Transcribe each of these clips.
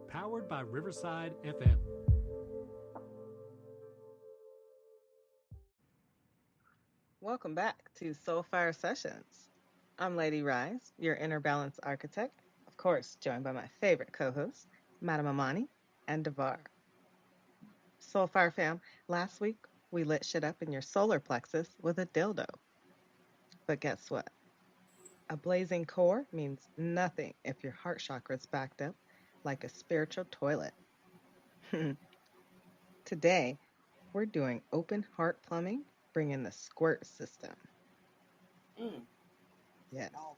Powered by Riverside FM. Welcome back to Soulfire Sessions. I'm Lady RiZe, your inner balance architect, of course, joined by my favorite co-hosts, Madam Amani and Devar. Soulfire fam, last week we lit shit up in your solar plexus with a dildo. But guess what? A blazing core means nothing if your heart chakra is backed up like a spiritual toilet. Today, we're doing open heart plumbing, bringing the squirt system.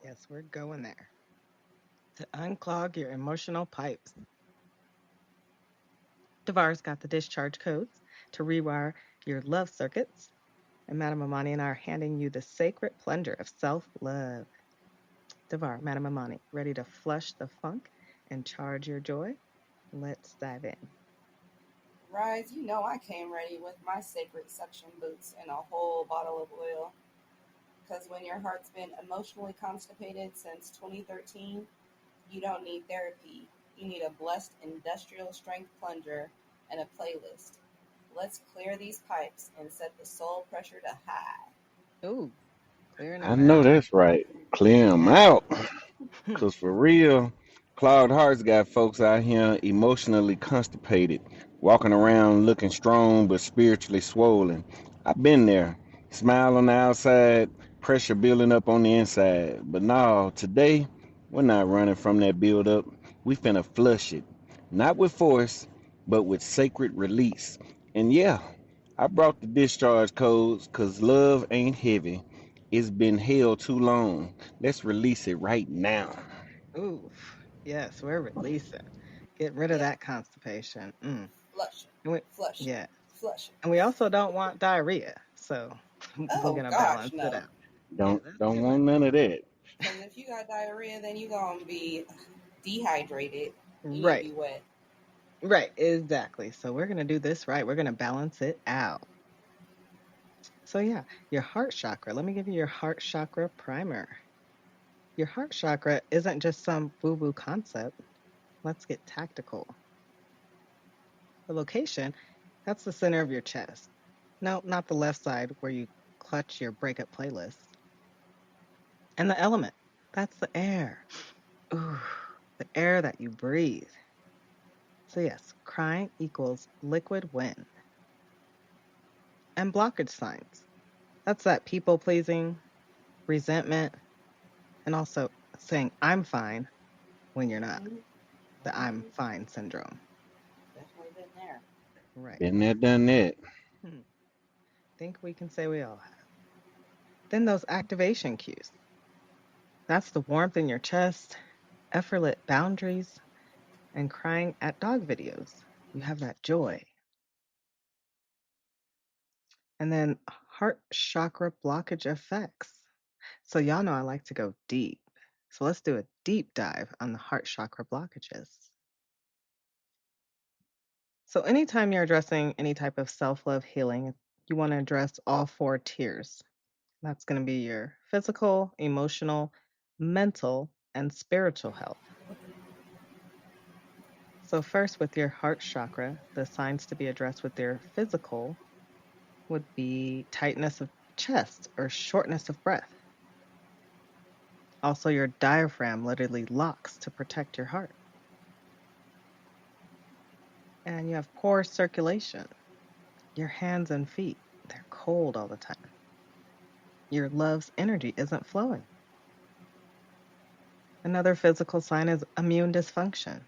Yes, we're going there. To unclog your emotional pipes. Devar's got the discharge codes to rewire your love circuits. And Madam Amani and I are handing you the sacred plunger of self-love. Devar, Madam Amani, ready to flush the funk and charge your joy? Let's dive in. RiZe, you know I came ready with my sacred suction boots and a whole bottle of oil. Because when your heart's been emotionally constipated since 2013, you don't need therapy. You need a blessed industrial strength plunger and a playlist. Let's clear these pipes and set the soul pressure to high. Ooh, clearing I them know out. that's right. Clear them Yeah. out. Because for real, clogged hearts got folks out here emotionally constipated, walking around looking strong but spiritually swollen. I've been there. Smile on the outside, pressure building up on the inside. But no, today, we're not running from that build up. We finna flush it. Not with force, but with sacred release. And yeah, I brought the discharge codes because love ain't heavy. It's been held too long. Let's release it right now. Ooh, yes, we're releasing. Get rid of Yeah, that constipation. flush it, And we, flush it, yeah. flush it. And we also don't want diarrhea. So we're Oh going to gosh, balance it no. out. Yeah, Don't that's don't too much. want none of that. Because if you got diarrhea, then you gonna be dehydrated. You need to Right. be wet. Right, exactly. So we're going to do this right. We're going to balance it out. So, yeah, your heart chakra. Let me give you your heart chakra primer. Your heart chakra isn't just some woo woo concept. Let's get tactical. The location, that's the center of your chest. No, not the left side where you clutch your breakup playlist. And the element, that's the air. Ooh, the air that you breathe. So, yes, crying equals liquid wind. And blockage signs. That's that people pleasing, resentment, and also saying I'm fine when you're not. The I'm fine syndrome. Definitely been there. Right. Been there, done that. Hmm. Think we can say we all have. Then those activation cues. That's the warmth in your chest, effortless boundaries, and crying at dog videos. You have that joy. And then heart chakra blockage effects. So, y'all know I like to go deep. So, let's do a deep dive on the heart chakra blockages. So, anytime you're addressing any type of self love healing, you want to address all four tiers. That's going to be your physical, emotional, mental, and spiritual health. So, first, with your heart chakra, the signs to be addressed with your physical would be tightness of chest or shortness of breath. Also, your diaphragm literally locks to protect your heart. And you have poor circulation. Your hands and feet, they're cold all the time. Your love's energy isn't flowing. Another physical sign is immune dysfunction.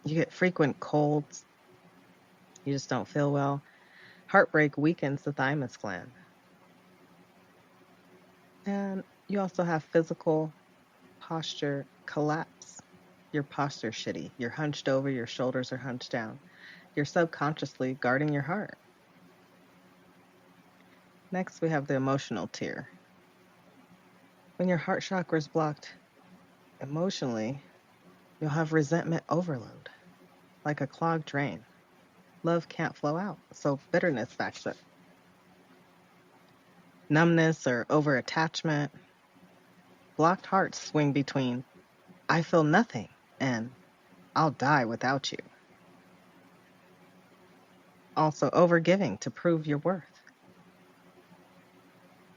You get frequent colds, you just don't feel well. Heartbreak weakens the thymus gland. And you also have physical posture collapse. Your posture's shitty. You're hunched over, your shoulders are hunched down. You're subconsciously guarding your heart. Next, we have the emotional tier. When your heart chakra is blocked emotionally, you'll have resentment overload, like a clogged drain. Love can't flow out, so bitterness backs up. Numbness or over-attachment. Blocked hearts swing between I feel nothing and I'll die without you. Also, overgiving to prove your worth.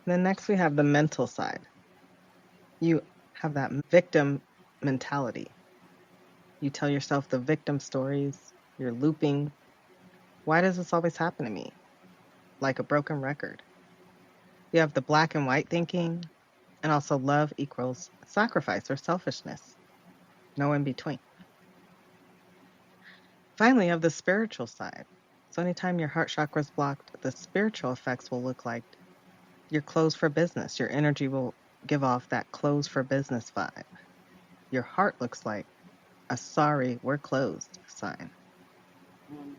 Then next we have the mental side. You have that victim mentality. You tell yourself the victim stories. You're looping. Why does this always happen to me? Like a broken record. You have the black and white thinking, and also love equals sacrifice or selfishness. No in between. Finally, you have the spiritual side. So anytime your heart chakra is blocked, the spiritual effects will look like you're closed for business. Your energy will give off that closed for business vibe. Your heart looks like a sorry, we're closed sign. Mm.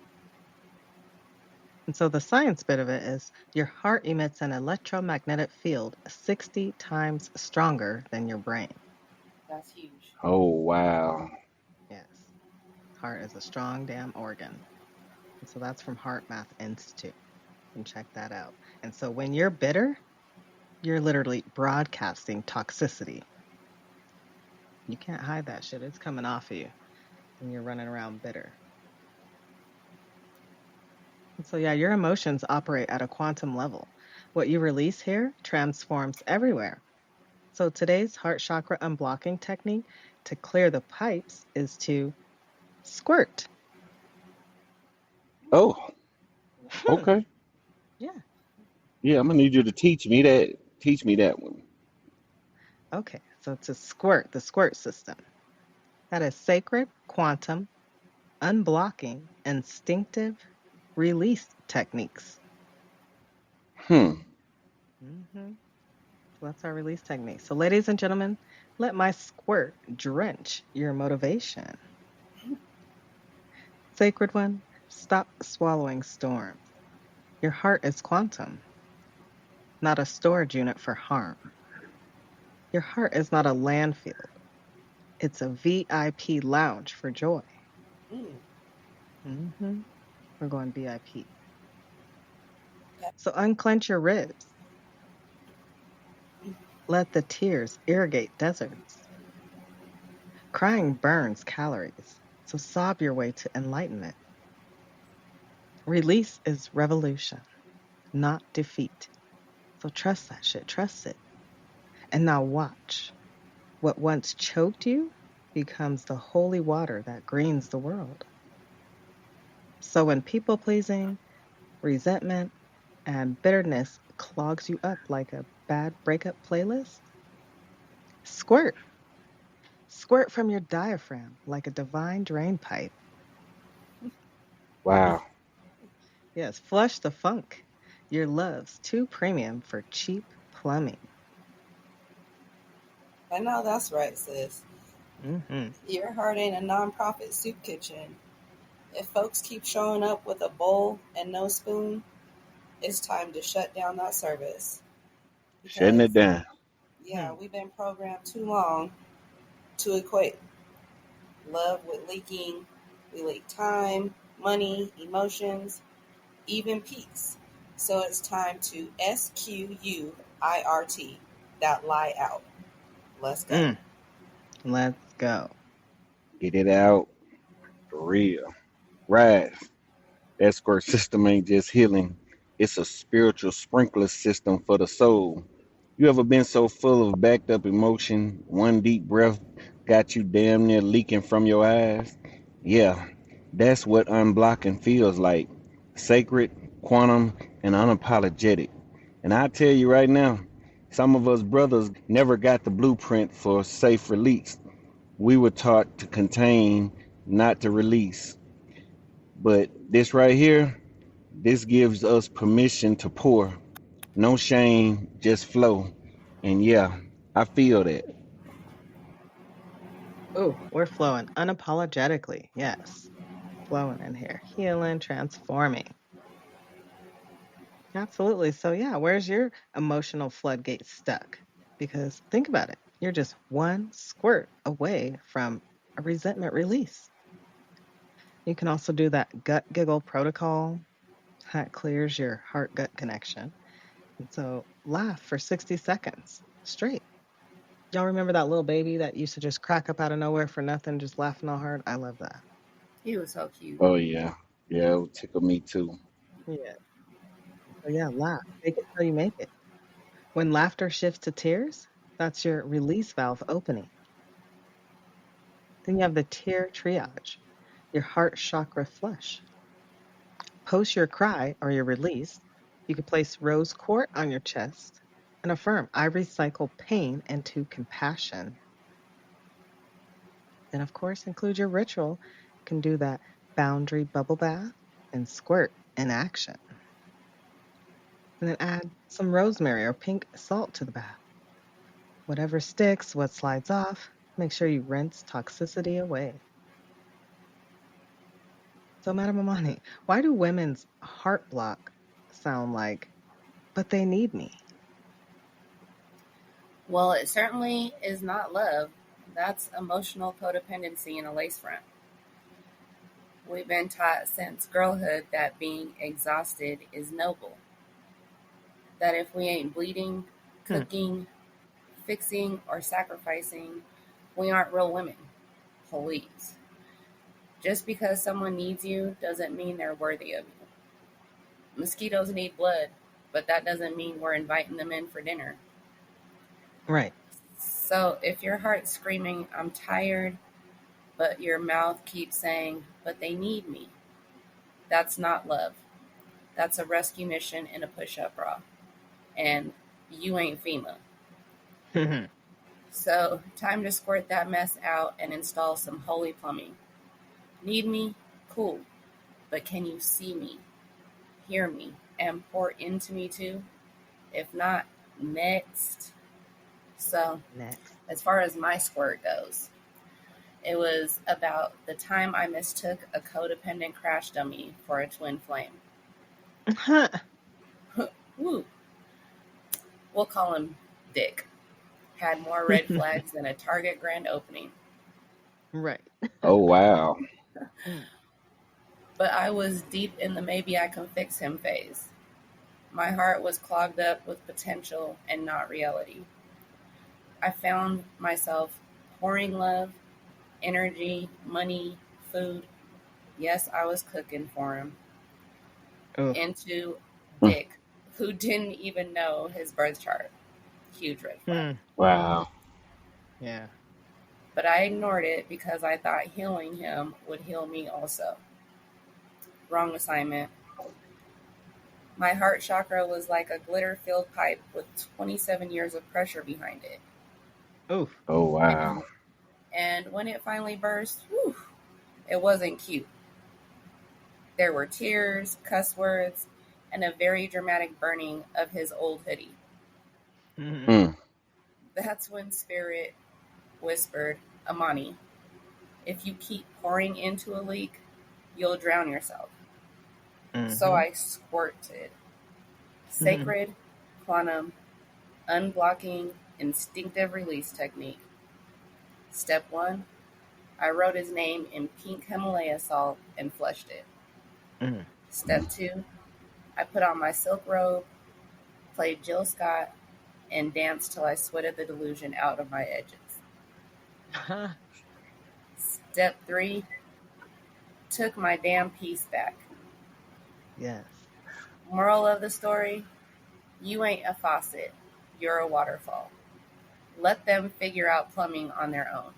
And so the science bit of it is your heart emits an electromagnetic field 60 times stronger than your brain. That's huge. Oh, wow. Yes. Heart is a strong damn organ. And so that's from Heart Math Institute. You can check that out. And so when you're bitter, you're literally broadcasting toxicity. You can't hide that shit. It's coming off of you when you're running around bitter. And so, yeah, your emotions operate at a quantum level. What you release here transforms everywhere. So, today's heart chakra unblocking technique to clear the pipes is to squirt. Oh, okay. Yeah. Yeah, I'm gonna need you to teach me that. Teach me that one. Okay. So, to squirt, the squirt system. That is sacred, quantum, unblocking, instinctive release techniques. Hmm. So that's our release technique. So, ladies and gentlemen, let my squirt drench your motivation. Sacred one, stop swallowing storms. Your heart is quantum, not a storage unit for harm. Your heart is not a landfill. It's a VIP lounge for joy. Mm. We're going VIP. So unclench your ribs. Let the tears irrigate deserts. Crying burns calories. So sob your way to enlightenment. Release is revolution, not defeat. So trust that shit. Trust it. And now watch. What once choked you becomes the holy water that greens the world. So when people pleasing, resentment, and bitterness clogs you up like a bad breakup playlist, squirt. Squirt from your diaphragm like a divine drain pipe. Wow. Yes, flush the funk. Your love's too premium for cheap plumbing. I know that's right, sis. Mm-hmm. Your heart ain't a nonprofit soup kitchen. If folks keep showing up with a bowl and no spoon, it's time to shut down that service. Shutting Because, it down. yeah, we've been programmed too long to equate love with leaking. We leak time, money, emotions, even peace. So it's time to S.Q.U.I.R.T. that lie out. Let's go. Let's go. Get it out for real. RiZe. That squirt system ain't just healing. It's a spiritual sprinkler system for the soul. You ever been so full of backed up emotion, one deep breath got you damn near leaking from your eyes? Yeah, that's what unblocking feels like. Sacred, quantum, and unapologetic. And I tell you right now, some of us brothers never got the blueprint for safe release. We were taught to contain, not to release. But this right here, this gives us permission to pour. No shame, just flow. And yeah, I feel that. Ooh, we're flowing unapologetically. Yes. Flowing in here. Healing, transforming. Absolutely. So, yeah, where's your emotional floodgate stuck? Because think about it. You're just one squirt away from a resentment release. You can also do that Gut-Giggle Protocol. That clears your heart gut connection. And so, laugh for 60 seconds straight. Y'all remember that little baby that used to just crack up out of nowhere for nothing, just laughing all hard? I love that. He was so cute. Oh yeah, yeah, it would tickle me too. Yeah. So yeah, laugh. Fake it till you make it. When laughter shifts to tears, that's your release valve opening. Then you have the tear triage, your heart chakra flush. Post your cry or your release. You could place rose quartz on your chest and affirm, I recycle pain into compassion. Then, of course, include your ritual. You can do that boundary bubble bath and squirt in action. And then add some rosemary or pink salt to the bath. Whatever sticks, what slides off, make sure you rinse toxicity away. So, Madam Amani, why do women's heart block sound like, but they need me? Well, it certainly is not love. That's emotional codependency in a lace front. We've been taught since girlhood that being exhausted is noble. That if we ain't bleeding, cooking, fixing, or sacrificing, we aren't real women. Please. Just because someone needs you doesn't mean they're worthy of you. Mosquitoes need blood, but that doesn't mean we're inviting them in for dinner. Right. So if your heart's screaming, I'm tired, but your mouth keeps saying, but they need me, that's not love. That's a rescue mission in a push-up bra. And you ain't FEMA. So time to squirt that mess out and install some holy plumbing. Need me? Cool. But can you see me, hear me, and pour into me too? If not, next. So Next. as far as my squirt goes, it was about the time I mistook a codependent crash dummy for a twin flame. Woo. We'll call him Dick. Had more red flags than a Target grand opening. Right. Oh wow. But I was deep in the maybe I can fix him phase. My heart was clogged up with potential and not reality. I found myself pouring love, energy, money, food. Yes, I was cooking for him. Oof. Into Dick, who didn't even know his birth chart. Huge red flag. Wow. Yeah. But I ignored it because I thought healing him would heal me also. Wrong assignment. My heart chakra was like a glitter-filled pipe with 27 years of pressure behind it. Oof. Oh wow. And when it finally burst, whew, it wasn't cute. There were tears, cuss words, and a very dramatic burning of his old hoodie. That's when Spirit whispered, Amani, if you keep pouring into a leak, you'll drown yourself. So I squirted. Sacred, quantum, unblocking, instinctive release technique. Step 1, I wrote his name in pink Himalaya salt and flushed it. Step 2, I put on my silk robe, played Jill Scott, and danced till I sweated the delusion out of my edges. Step 3, took my damn piece back. Yes. Moral of the story, you ain't a faucet, you're a waterfall. Let them figure out plumbing on their own.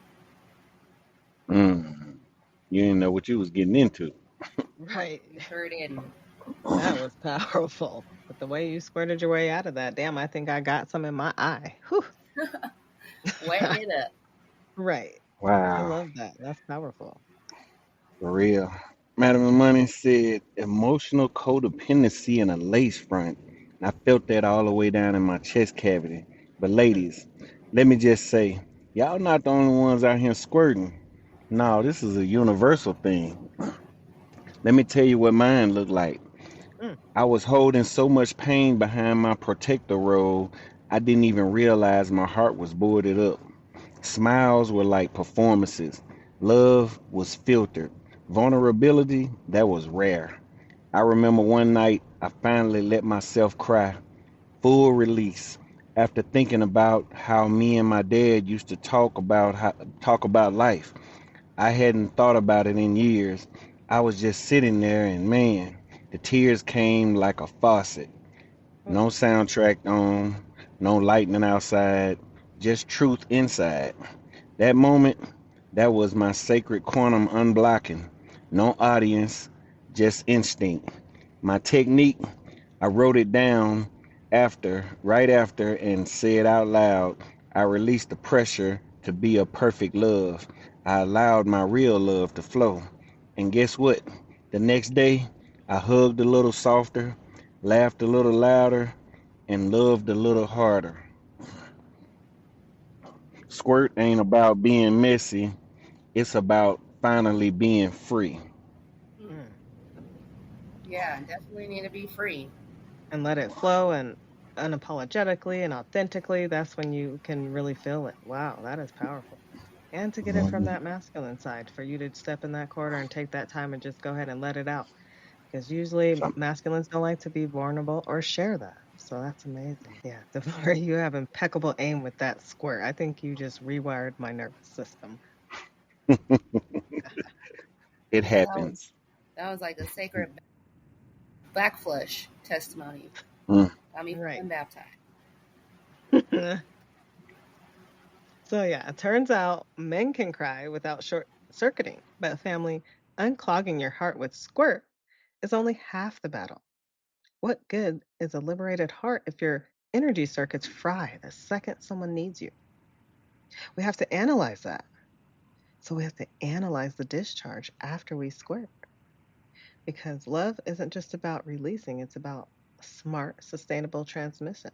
You didn't know what you was getting into. Right. You sure didn't. That was powerful. But the way you squirted your way out of that, damn, I think I got some in my eye. Whew. Wet it up. Right. I Wow. love that. That's powerful. For real. Madam Money said emotional codependency in a lace front. And I felt that all the way down in my chest cavity. But ladies, let me just say, y'all not the only ones out here squirting. No, this is a universal thing. Let me tell you what mine looked like. I was holding so much pain behind my protector robe, I didn't even realize my heart was boarded up. Smiles were like performances. Love was filtered. Vulnerability, that was rare. I remember one night I finally let myself cry. Full release. After thinking about how me and my dad used to talk about life, I hadn't thought about it in years. I was just sitting there and man, the tears came like a faucet. Hmm. No soundtrack on, no lightning outside, just truth inside. That moment, that was my sacred quantum unblocking. No audience, just instinct. My technique, I wrote it down right after, and said out loud, I released the pressure to be a perfect love. I allowed my real love to flow. And guess what? The next day, I hugged a little softer, laughed a little louder, and loved a little harder. Squirt ain't about being messy, it's about finally being free. Hmm. Hmm. Yeah, definitely need to be free. And let it flow and unapologetically and authentically. That's when you can really feel it. Wow, that is powerful. And to get it from Mhm. that masculine side, for you to step in that corner and take that time and just go ahead and let it out. Because usually So, masculines don't like to be vulnerable or share that. So that's amazing. Yeah, Devar, you have impeccable aim with that squirt. I think you just rewired my nervous system. it Yeah, happens. that was like a sacred back flush testimony. Mm. Got me Right. feeling baptized. So yeah, it turns out men can cry without short circuiting, but family, unclogging your heart with squirt is only half the battle. What good is a liberated heart if your energy circuits fry the second someone needs you? We have to analyze that. So we have to analyze the discharge after we squirt because love isn't just about releasing, it's about smart, sustainable transmission.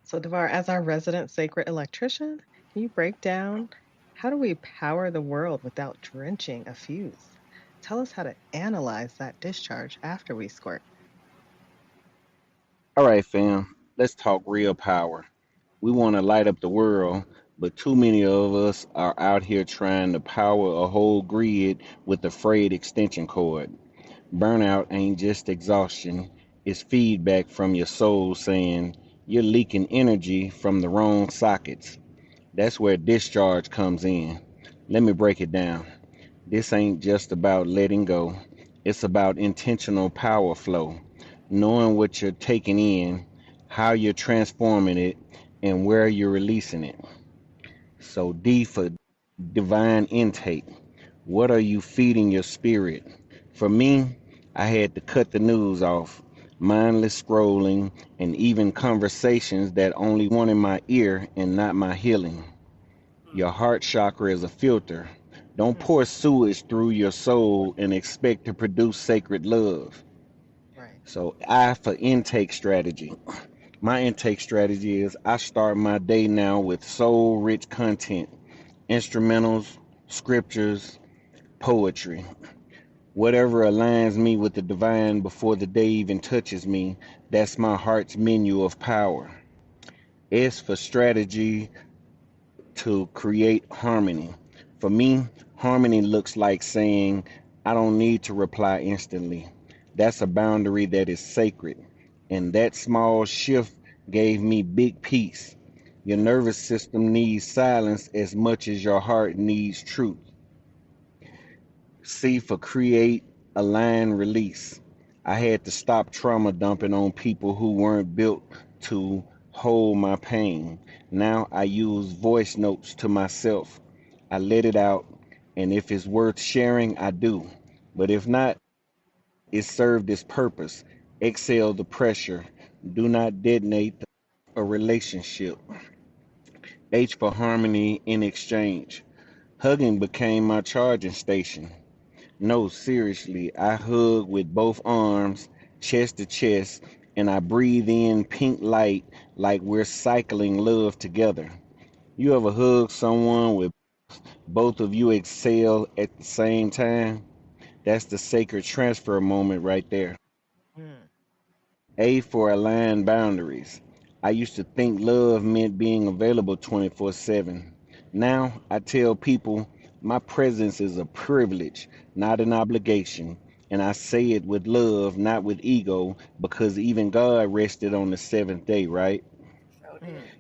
So, Devar, as our resident sacred electrician, can you break down how do we power the world without drenching a fuse? Tell us how to analyze that discharge after we squirt. All right, fam. Let's talk real power. We want to light up the world, but too many of us are out here trying to power a whole grid with a frayed extension cord. Burnout ain't just exhaustion, it's feedback from your soul saying you're leaking energy from the wrong sockets. That's where discharge comes in. Let me break it down. This ain't just about letting go, it's about intentional power flow, knowing what you're taking in, how you're transforming it, and where you're releasing it. So, D for divine intake. What are you feeding your spirit? For me, I had to cut the news off, mindless scrolling, and even conversations that only wanted my ear and not my healing. Hmm. Your heart chakra is a filter. Don't Hmm, pour sewage through your soul and expect to produce sacred love. right. So, I for intake strategy. My intake strategy is I start my day now with soul rich content, instrumentals, scriptures, poetry. Whatever aligns me with the divine before the day even touches me, that's my heart's menu of power. S for strategy to create harmony. For me, harmony looks like saying, I don't need to reply instantly. That's a boundary that is sacred. And that small shift gave me big peace. Your nervous system needs silence as much as your heart needs truth. C for create, align, release. I had to stop trauma dumping on people who weren't built to hold my pain. Now I use voice notes to myself. I let it out, and if it's worth sharing, I do. But if not, it served its purpose. Exhale the pressure. Do not detonate a relationship. H for harmony in exchange. Hugging became my charging station. No, seriously, I hug with both arms, chest to chest, and I breathe in pink light like we're cycling love together. You ever hug someone with both of you exhale at the same time? That's the sacred transfer moment right there. Hmm. A for aligned boundaries. I used to think love meant being available 24/7. Now I tell people my presence is a privilege, not an obligation. And I say it with love, not with ego, because even God rested on the seventh day, right? Mm.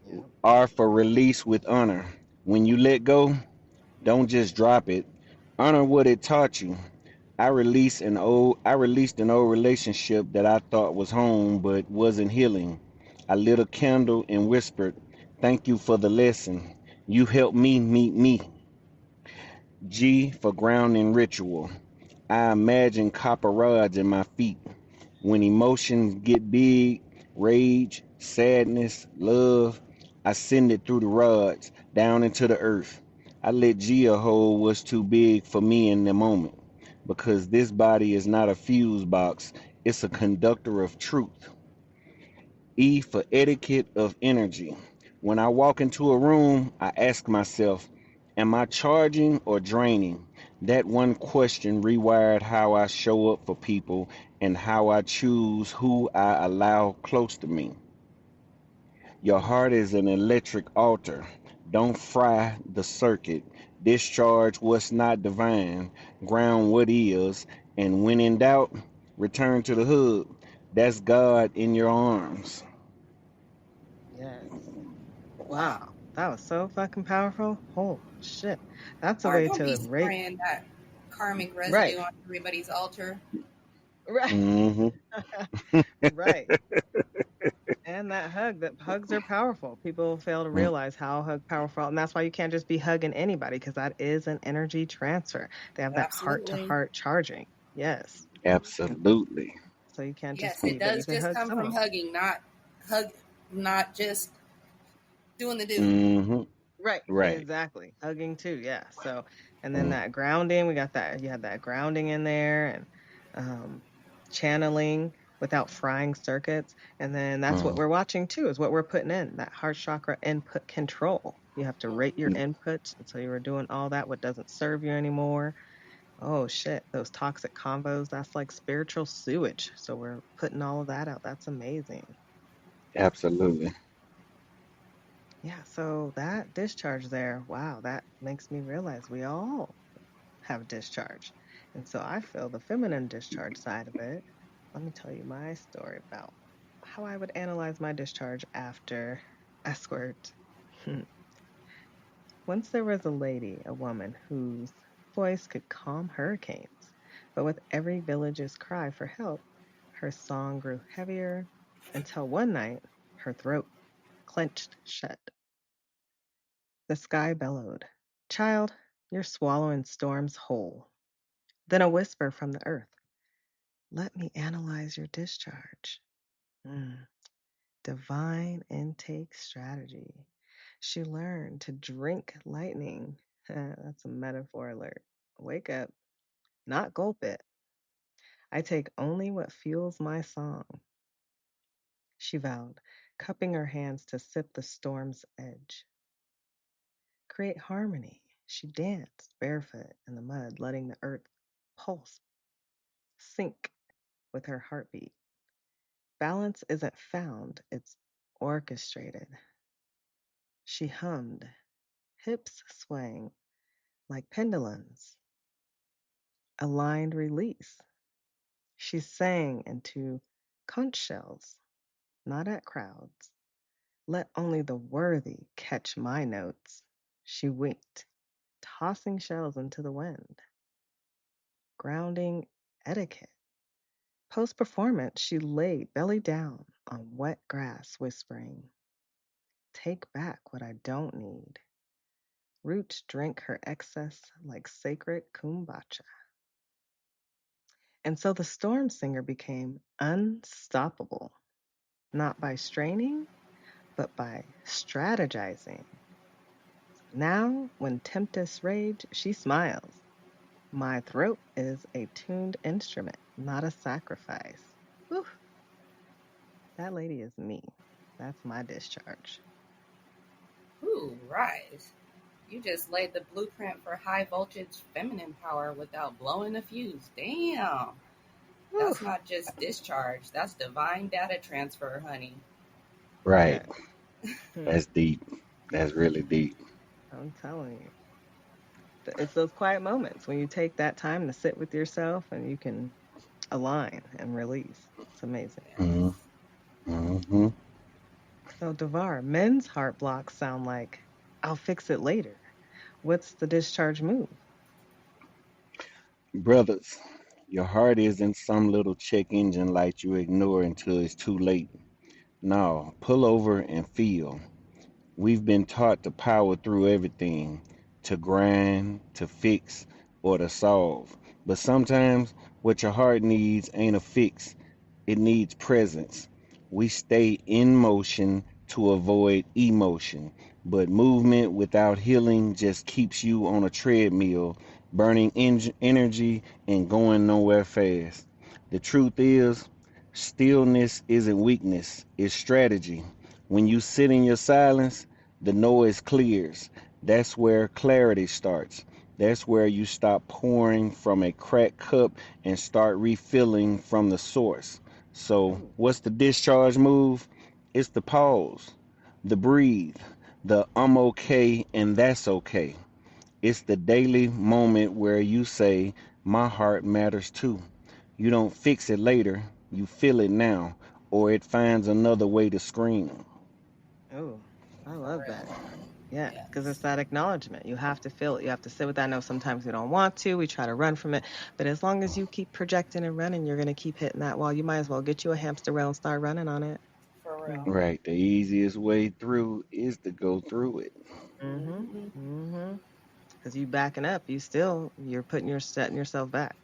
Yep. R for release with honor. When you let go, don't just drop it. Honor what it taught you. I released an old relationship that I thought was home but wasn't healing. I lit a candle and whispered, "Thank you for the lesson. You helped me meet me." G for grounding ritual. I imagine copper rods in my feet. When emotions get big, rage, sadness, love, I send it through the rods, down into the earth. I let Gia hold what's too big for me in the moment. Because this body is not a fuse box, it's a conductor of truth. E for etiquette of energy. When I walk into a room, I ask myself, am I charging or draining? That one question rewired how I show up for people and how I choose who I allow close to me. Your heart is an electric altar. Don't fry the circuit. Discharge what's not divine. Ground what is. And when in doubt, return to the hood. That's God in your arms. Yes. Wow. That was so fucking powerful. Oh shit. That's a Or way don't be to rate. spraying that karmic Right. residue on everybody's altar. Right. Hmm. Right. And that hug, that hugs are powerful. People fail to realize how hug powerful, and that's why you can't just be hugging anybody because that is an energy transfer. They have that heart to Absolutely. heart charging. Yes. Absolutely. So you can't just Yes, it be, but you does can just hug come from someone. hugging, hug, not just doing the do. Hmm. Right. Right. Exactly. Hugging too. Yeah. So, and then Mm. that grounding, we got that, you had that grounding in there and channeling without frying circuits. And then that's what Mm. we're watching too, is what we're putting in that heart chakra input control. You have to rate your inputs. And so you were doing all that, what doesn't serve you anymore. Oh shit. Those toxic combos, that's like spiritual sewage. So we're putting all of that out. That's amazing. Absolutely. Yeah, so that discharge there, wow, that makes me realize we all have discharge. And so I feel the feminine discharge side of it. Let me tell you my story about how I would analyze my discharge after S.Q.U.I.R.T. Once there was a lady, a woman, whose voice could calm hurricanes, but with every village's cry for help, her song grew heavier until one night her throat clenched shut. The sky bellowed, "Child, you're swallowing storms whole." Then a whisper from the earth, "Let me analyze your discharge." Mm, divine intake strategy. She learned to drink lightning. That's a metaphor alert. Wake up, not gulp it. I take only what fuels my song, she vowed, cupping her hands to sip the storm's edge. Create harmony. She danced barefoot in the mud, letting the earth pulse sync with her heartbeat. Balance isn't found, it's orchestrated. She hummed, hips swaying like pendulums, aligned release. She sang into conch shells, not at crowds. Let only the worthy catch my notes. She winked, tossing shells into the wind. Grounding etiquette. Post performance, she laid belly down on wet grass, whispering, "Take back what I don't need." Roots drink her excess like sacred kombucha. And so the storm singer became unstoppable, not by straining, but by strategizing. Now, when tempests rage, she smiles. My throat is a tuned instrument, not a sacrifice. Whew, that lady is me. That's my discharge. Ooh, rise. You just laid the blueprint for high voltage feminine power without blowing a fuse. Damn. Whew. That's not just discharge, that's divine data transfer, honey. Right. Yes. Hmm, That's deep. That's really deep. I'm telling you. It's those quiet moments when you take that time to sit with yourself and you can align and release. It's amazing. Hmm. Yes. Hmm. So, Devar, men's heart blocks sound like, I'll fix it later. What's the discharge move? Brothers, your heart isn't some little check engine light you ignore until it's too late. No, pull over and feel. We've been taught to power through everything, to grind, to fix, or to solve. But sometimes what your heart needs ain't a fix, it needs presence. We stay in motion to avoid emotion, but movement without healing just keeps you on a treadmill, burning energy and going nowhere fast. The truth is, stillness isn't weakness, it's strategy. When you sit in your silence, the noise clears. That's where clarity starts. That's where you stop pouring from a cracked cup and start refilling from the source. So, Ooh, what's the discharge move? It's the pause, the breathe, the I'm okay and that's okay. It's the daily moment where you say, my heart matters too. You don't fix it later, you feel it now, or it finds another way to scream. ooh, I For love that. real. Yeah, because it's Yes. that acknowledgement. You have to feel it. You have to sit with that. I know sometimes we don't want to. We try to run from it. But as long as you keep projecting and running, you're going to keep hitting that wall. You might as well get you a hamster wheel and start running on it. For real. Mm-hmm. Right, the easiest way through is to go through it. Mm-hmm. Hmm. Mm-hmm. Because you backing up, you're setting yourself back.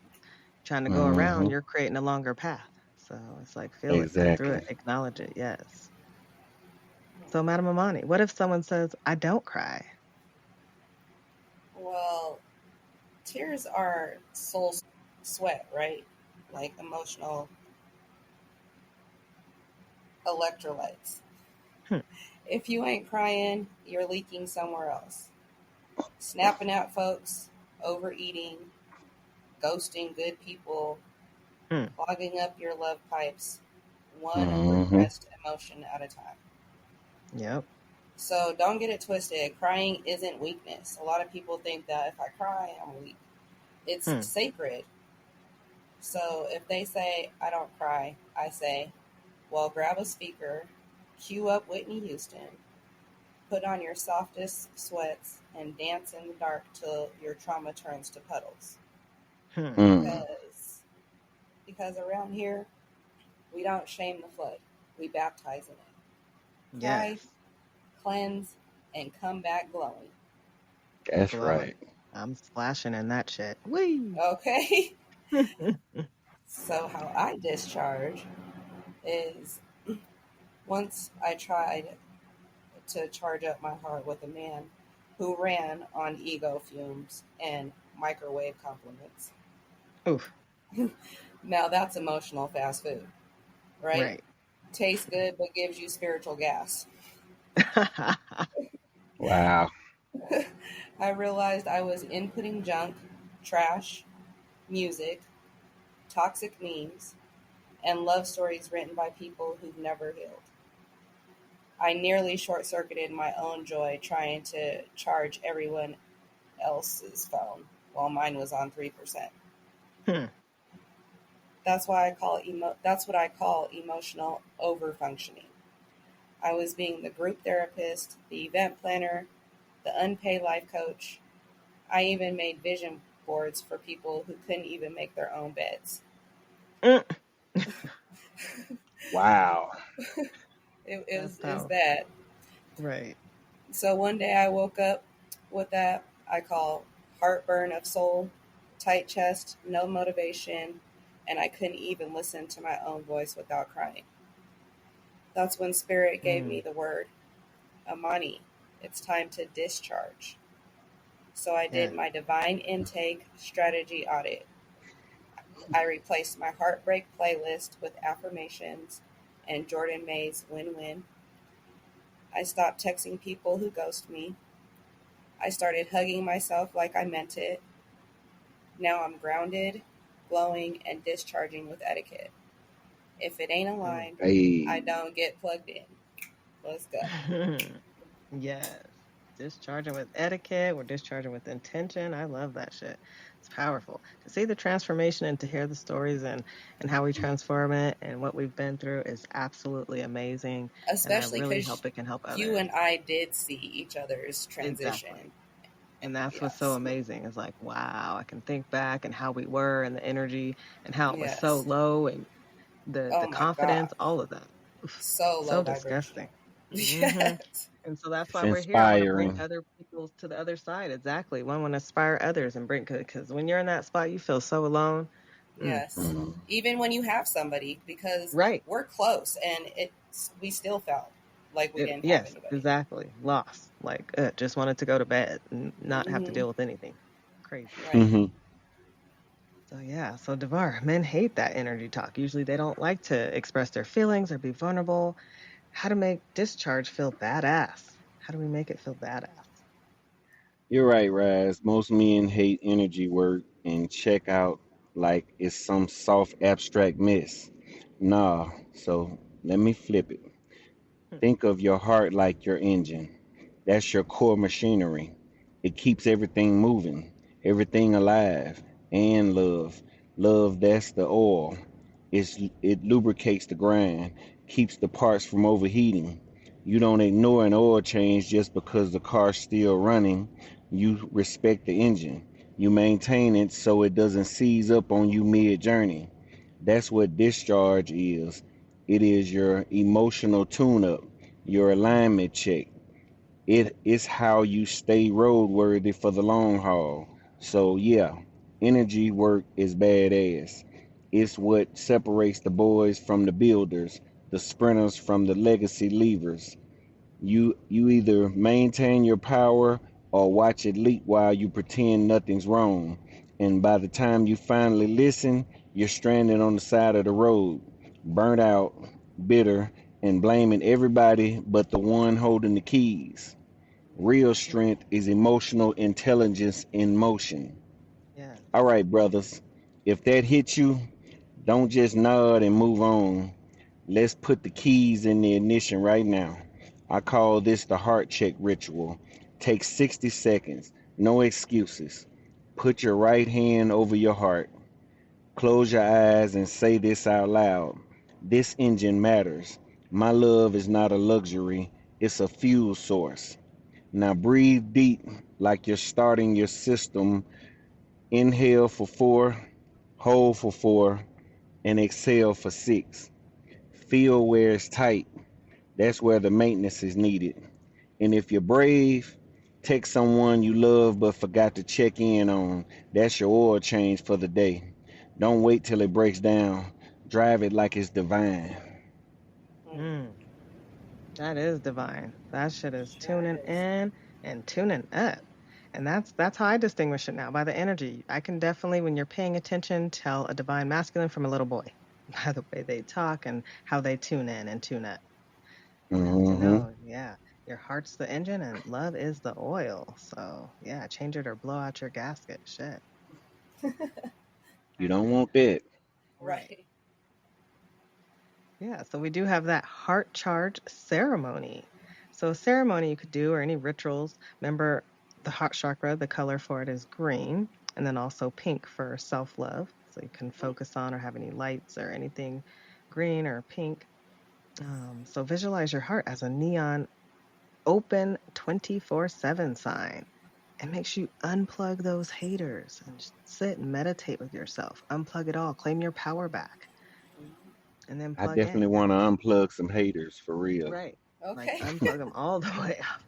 Trying to go around, Hmm. you're creating a longer path. So it's like, feel it, go through Exactly. it, acknowledge it. Yes. So, Madam Amani, what if someone says, I don't cry? Well, tears are soul sweat, right? Like emotional electrolytes. Hmm. If you ain't crying, you're leaking somewhere else. Snapping at folks, overeating, ghosting good people, Hmm. clogging up your love pipes, one Hmm. repressed emotion at a time. Yep. So don't get it twisted. Crying isn't weakness. A lot of people think that if I cry, I'm weak. It's Hmm. sacred. So if they say, I don't cry, I say, well, grab a speaker, cue up Whitney Houston, put on your softest sweats, and dance in the dark till your trauma turns to puddles. Hmm. Mm. Because around here, we don't shame the flood. We baptize in it. Cry, Yes. cleanse, and come back glowing. That's Glowing. right. I'm splashing in that shit. Whee! Okay? So, how I discharge is once I tried to charge up my heart with a man who ran on ego fumes and microwave compliments. Oof. Now, that's emotional fast food, right? Right. Tastes good, but gives you spiritual gas. Wow. I realized I was inputting junk, trash, music, toxic memes, and love stories written by people who've never healed. I nearly short circuited my own joy trying to charge everyone else's phone while mine was on 3%. Hmm. That's what I call emotional overfunctioning. I was being the group therapist, the event planner, the unpaid life coach. I even made vision boards for people who couldn't even make their own beds. Mm. Wow. That's It was powerful. that. Right. So one day I woke up with that I call heartburn of soul, tight chest, no motivation, and I couldn't even listen to my own voice without crying. That's when Spirit gave me Mm. the word, Amani, it's time to discharge. So I did Yeah. my divine intake strategy audit. I replaced my heartbreak playlist with affirmations and Jordan May's win win. I stopped texting people who ghost me. I started hugging myself like I meant it. Now I'm grounded, glowing, and discharging with etiquette. If it ain't Mm. aligned, I Hey. don't get plugged in. Let's go. Yes. Discharging with etiquette, we're discharging with intention. I love that shit. It's powerful to see the transformation and to hear the stories and how we transform it and what we've been through is absolutely amazing. And I Especially really because hope it can help you others. and I did see each other's transition. Exactly. And that's what's so Yes. amazing. It's like, wow, I can think back and how we were and the energy and how it was so Yes. low and the Oh my God. confidence, all of that. Oof, So low so vibration. disgusting. Hmm. Yes. And so that's It's why we're here. I want to bring inspiring. other people to the other side. Exactly. One want to inspire others and bring, because when you're in that spot, you feel so alone. Mm. Yes. Mhm. Even when you have somebody, because Right. we're close and we still felt like we didn't have Yes, anybody. exactly. Lost. Like, just wanted to go to bed and not have to Hmm. deal with anything. Crazy. Right. Mhm. So yeah, so Devar, men hate that energy talk. Usually they don't like to express their feelings or be vulnerable. How to make discharge feel badass? How do we make it feel badass? You're right, Raz. Most men hate energy work and check out like it's some soft abstract mess. Nah, so let me flip it. Hmm. Think of your heart like your engine. That's your core machinery. It keeps everything moving, everything alive, and love. Love, that's the oil. It lubricates the grind, keeps the parts from overheating. You don't ignore an oil change just because the car's still running. You respect the engine. You maintain it so it doesn't seize up on you mid journey. That's what discharge is. It is your emotional tune up, your alignment check. It is how you stay roadworthy for the long haul. So yeah, energy work is badass. It's what separates the boys from the builders, the sprinters from the legacy leavers. You either maintain your power or watch it leak while you pretend nothing's wrong. And by the time you finally listen, you're stranded on the side of the road, burnt out, bitter, and blaming everybody but the one holding the keys. Real strength is emotional intelligence in motion. Yes. All right, brothers. If that hits you, don't just nod and move on. Let's put the keys in the ignition right now. I call this the heart check ritual. Take 60 seconds, no excuses. Put your right hand over your heart. Close your eyes and say this out loud. This engine matters. My love is not a luxury, it's a fuel source. Now breathe deep like you're starting your system. Inhale for 4, hold for 4, and exhale for 6. Feel where it's tight. That's where the maintenance is needed. And if you're brave, text someone you love but forgot to check in on. That's your oil change for the day. Don't wait till it breaks down. Drive it like it's divine. Mm. Mm, that is divine. That shit is Sure tuning is. in and tuning up. And that's how I distinguish it now by the energy. I can definitely, when you're paying attention, tell a divine masculine from a little boy by the way they talk and how they tune in and tune up. You have to Hmm. know, yeah, your heart's the engine and love is the oil. So, yeah, change it or blow out your gasket. Shit. You don't want that. Right. Right. Yeah, so we do have that heart charge ceremony. So, a ceremony you could do or any rituals. Remember, the heart chakra, the color for it is green, and then also pink for self love. So, you can focus on or have any lights or anything green or pink. So, visualize your heart as a neon open 24/7 sign. It makes you unplug those haters and just sit and meditate with yourself. Unplug it all, claim your power back, Mhm. and then I plug definitely in. want to unplug some haters for real. Right. Like Okay. unplug them all the way off.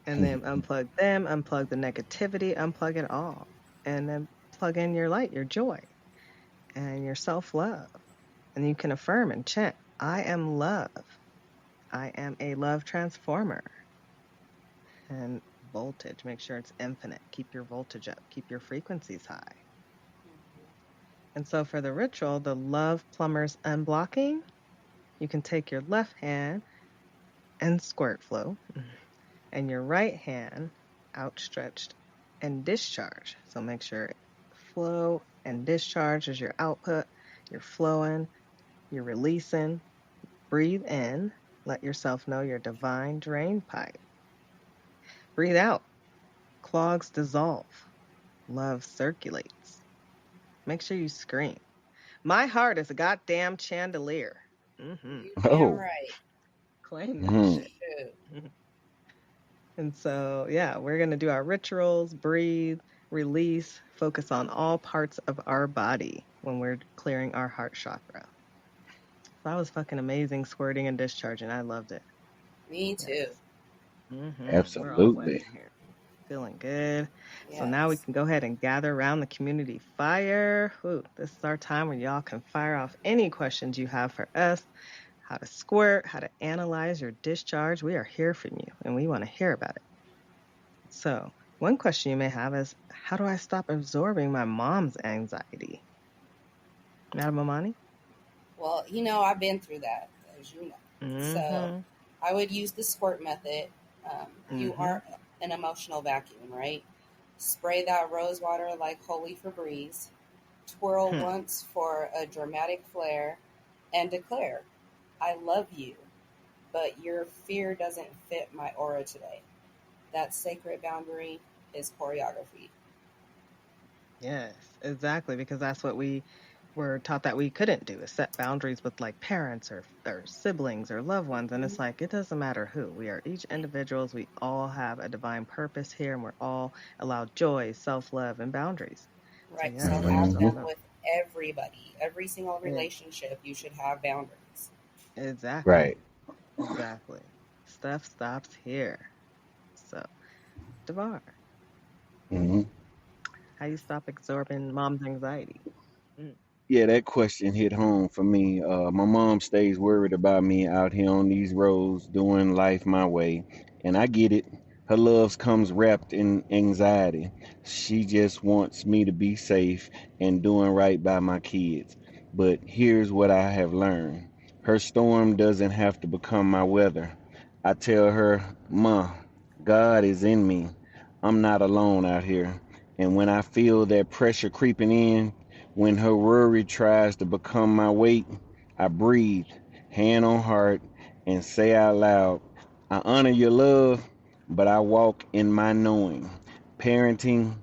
And then unplug them, unplug the negativity, unplug it all. And then plug in your light, your joy, and your self love. And you can affirm and chant, I am love. I am a love transformer. And voltage, make sure it's infinite. Keep your voltage up, keep your frequencies high. And so for the ritual, the love plumbers unblocking, you can take your left hand and squirt flow, and your right hand outstretched and discharge. So make sure flow and discharge is your output. You're flowing, you're releasing. Breathe in, let yourself know your divine drain pipe. Breathe out. Clogs dissolve. Love circulates. Make sure you scream. My heart is a goddamn chandelier. Mm-hmm. You damn Oh. right. Claim that Hmm. shit. Shoot. And so, yeah, we're going to do our rituals, breathe, release, focus on all parts of our body when we're clearing our heart chakra. So that was fucking amazing squirting and discharging. I loved it. Me too. Yes. We're all wet Absolutely. in here. Feeling good. So now we Yes. can go ahead and gather around the community fire. Ooh, this is our time where y'all can fire off any questions you have for us. How to squirt, how to analyze your discharge. We are here for you and we want to hear about it. So, one question you may have is, how do I stop absorbing my mom's anxiety? Madam Amani? Well, I've been through that, as you know. So Mm-hmm. I would use the squirt method. You Mm-hmm. are an emotional vacuum, right? Spray that rose water like holy Febreze. Twirl Hmm. once for a dramatic flare and declare, I love you, but your fear doesn't fit my aura today. That sacred boundary is choreography. Yes, exactly. Because that's what we were taught that we couldn't do is set boundaries with like parents or siblings or loved ones. And it's Mhm. like, it doesn't matter who. We are each individuals. We all have a divine purpose here and we're all allowed joy, self love, and boundaries. So, Right. yeah, So you let have yourself them Hmm. know. with everybody. Every single E- relationship, you should have boundaries. Exactly. Right. Exactly. Stuff stops here. So, Devar, Hmm. how you stop absorbing mom's anxiety? Mm. Yeah, that question hit home for me. My mom stays worried about me out here on these roads doing life my way, and I get it. Her love comes wrapped in anxiety. She just wants me to be safe and doing right by my kids. But here's what I have learned. Her storm doesn't have to become my weather. I tell her, Ma, God is in me. I'm not alone out here. And when I feel that pressure creeping in, when her worry tries to become my weight, I breathe, hand on heart, and say out loud, I honor your love, but I walk in my knowing. Parenting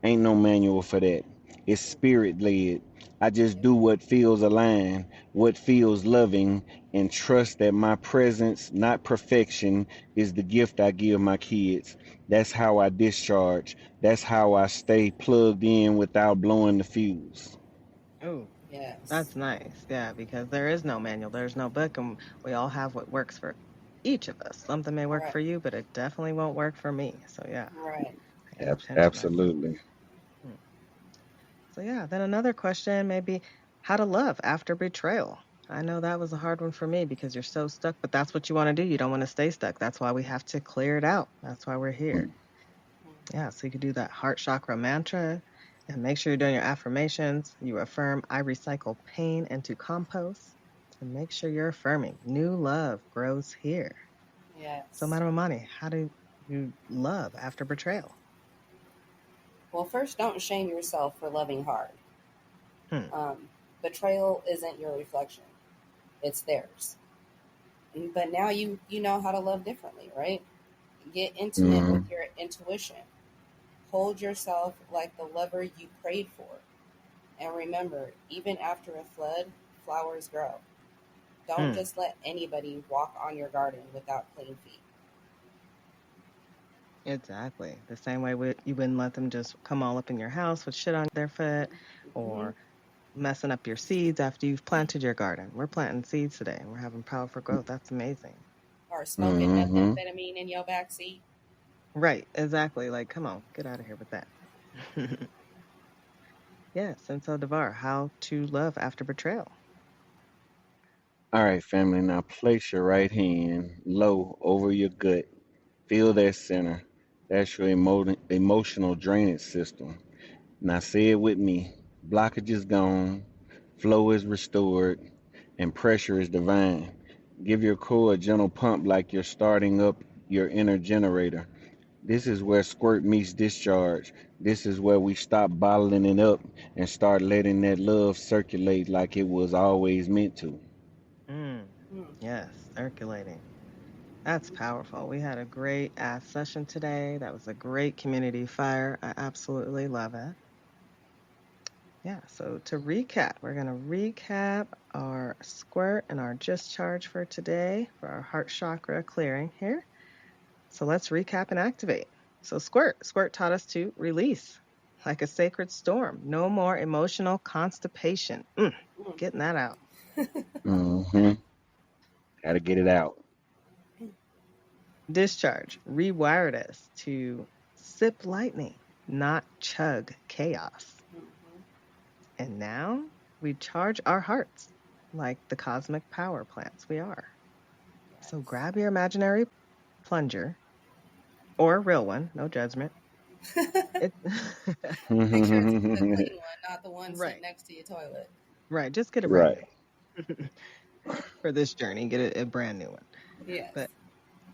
ain't no manual for that. It's spirit led. I just do what feels aligned, what feels loving, and trust that my presence, not perfection, is the gift I give my kids. That's how I discharge. That's how I stay plugged in without blowing the fuse. Oh, Yes. that's nice. Yeah, because there is no manual, there's no book, and we all have what works for each of us. Something may work Right. for you, but it definitely won't work for me. So, yeah, Right. paying attention. That's it. Absolutely. Mm. So, yeah, then another question may be how to love after betrayal. I know that was a hard one for me because you're so stuck, but that's what you want to do. You don't want to stay stuck. That's why we have to clear it out. That's why we're here. Yeah, so you could do that heart chakra mantra and make sure you're doing your affirmations. You affirm, I recycle pain into compost. And make sure you're affirming, new love grows here. So, Yes. Madam Amani, how do you love after betrayal? Well, first, don't shame yourself for loving hard. Hmm. Um, Betrayal isn't your reflection; it's theirs. But now you know how to love differently, right? Get intimate Hmm. with your intuition. Hold yourself like the lover you prayed for. And remember, even after a flood, flowers grow. Don't Hmm. just let anybody walk on your garden without clean feet. Exactly. The same way you wouldn't let them just come all up in your house with shit on their foot Hmm. or messing up your seeds after you've planted your garden. We're planting seeds today and we're having powerful growth. That's amazing. Or smoking Hmm. methamphetamine in your backseat. Right. Exactly. Like, come on, get out of here with that. Yes. And so, Devar, how to love after betrayal. All right, family. Now place your right hand low over your gut. Feel that center. That's your emotional drainage system. Now say it with me. Blockage is gone, flow is restored, and pressure is divine. Give your core a gentle pump like you're starting up your inner generator. This is where squirt meets discharge. This is where we stop bottling it up and start letting that love circulate like it was always meant to. Mm. Hmm. Yes. Circulating. That's powerful. We had a great ass session today. That was a great community fire. I absolutely love it. Yeah, so to recap, we're going to recap our squirt and our discharge for today for our heart chakra clearing here. So let's recap and activate. So squirt taught us to release like a sacred storm. No more emotional constipation. Getting that out. Mm-hmm. Got to get it out. Discharge rewired us to sip lightning, not chug chaos. Mhm. And now we charge our hearts like the cosmic power plants we are. So Yes. grab your imaginary plunger or a real one, no judgment. It Make sure it's the clean one, not the one sitting right, next to your toilet. right. Just get a brand Right. new for this journey. Get a brand new one. Yes. But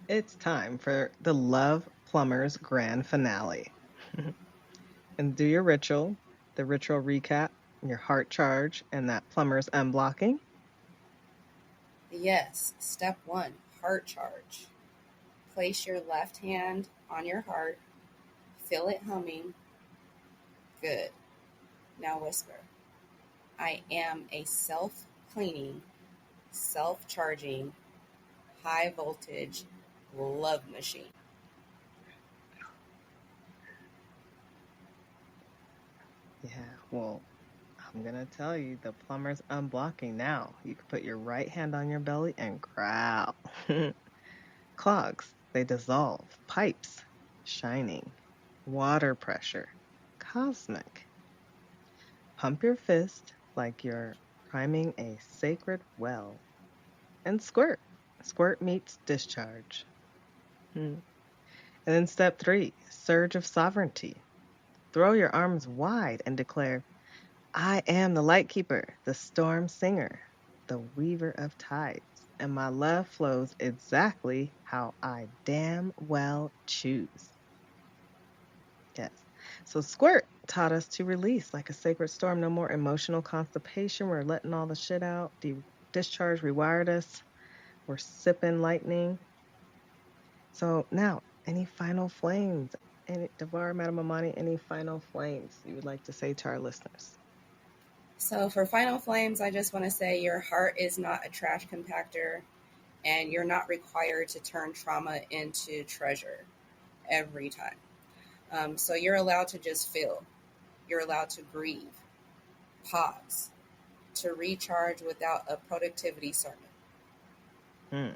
it's time for the Love Plumbers grand finale. And do your ritual, the ritual recap, your heart charge, and that plumber's unblocking. Yes. Step 1, heart charge. Place your left hand on your heart. Feel it humming. Good. Now whisper. I am a self-cleaning, self-charging, high voltage love machine. Yeah, well, I'm gonna tell you the plumber's unblocking now. You can put your right hand on your belly and growl. Clogs, they dissolve. Pipes, shining. Water pressure, cosmic. Pump your fist like you're priming a sacred well. And squirt. Squirt meets discharge. And then step 3, surge of sovereignty. Throw your arms wide and declare, I am the light keeper, the storm singer, the weaver of tides, and my love flows exactly how I damn well choose. Yes. So Squirt taught us to release like a sacred storm, no more emotional constipation. We're letting all the shit out. Discharge rewired us. We're sipping lightning. So now, any final flames? Any Devar, Madam Amani, any final flames you would like to say to our listeners? So for final flames, I just want to say your heart is not a trash compactor, and you're not required to turn trauma into treasure every time. So you're allowed to just feel. You're allowed to grieve, pause, to recharge without a productivity sermon. Hmm.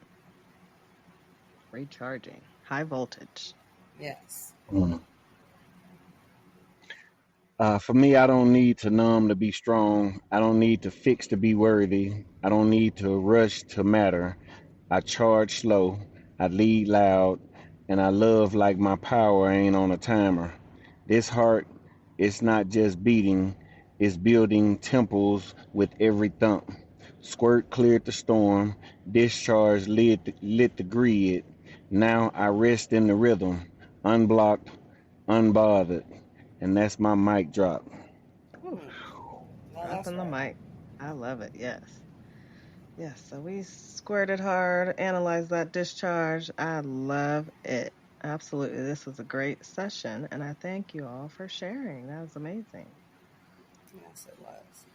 Recharging. High voltage. Yes. Mm. For me, I don't need to numb to be strong. I don't need to fix to be worthy. I don't need to rush to matter. I charge slow. I lead loud. And I love like my power ain't on a timer. This heart, it's not just beating, it's building temples with every thump. Squirt cleared the storm. Discharge lit the grid. Now I rest in the rhythm, unblocked, unbothered. And that's my mic drop. Whew. Hmm. No, that's Dropping the right. mic. I love it. Yes. Yes. So we squirted hard, analyzed that discharge. I love it. Absolutely. This was a great session, and I thank you all for sharing. That was amazing. Yes, it was.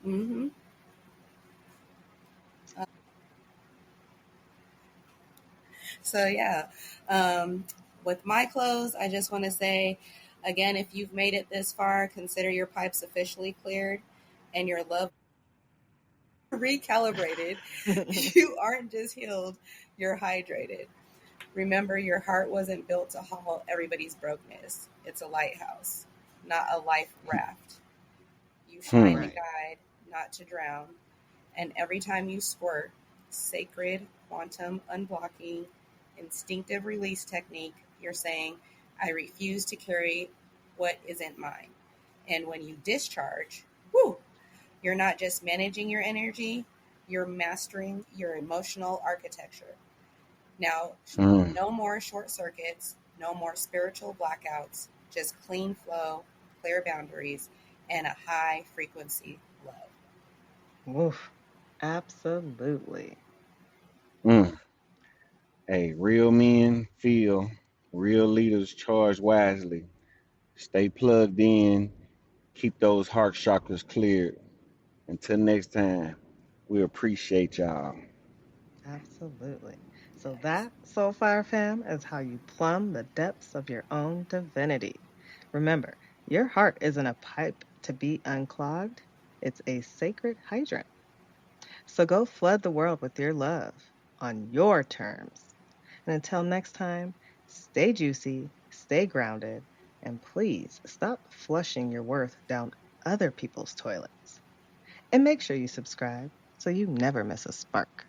Mm-hmm. So yeah, um, with my close, I just want to say, again, if you've made it this far, consider your pipes officially cleared and your love recalibrated. You aren't just healed, you're hydrated. Remember, your heart wasn't built to haul everybody's brokenness. It's a lighthouse, not a life raft. You shine Hmm. to Right. guide, not to drown. And every time you squirt, sacred quantum unblocking, instinctive release technique, you're saying, I refuse to carry what isn't mine. And when you discharge, whoo, you're not just managing your energy, you're mastering your emotional architecture. Now, Hmm. no more short circuits, no more spiritual blackouts, just clean flow, clear boundaries, and a high frequency love. Woof. Absolutely. Mm. Hey, real men feel, real leaders charge wisely. Stay plugged in, keep those heart chakras cleared. Until next time, we appreciate y'all. Absolutely. So Yes. that, Soul Fire Fam, is how you plumb the depths of your own divinity. Remember, your heart isn't a pipe to be unclogged. It's a sacred hydrant. So go flood the world with your love on your terms. And until next time, stay juicy, stay grounded, and please stop flushing your worth down other people's toilets. And make sure you subscribe so you never miss a spark.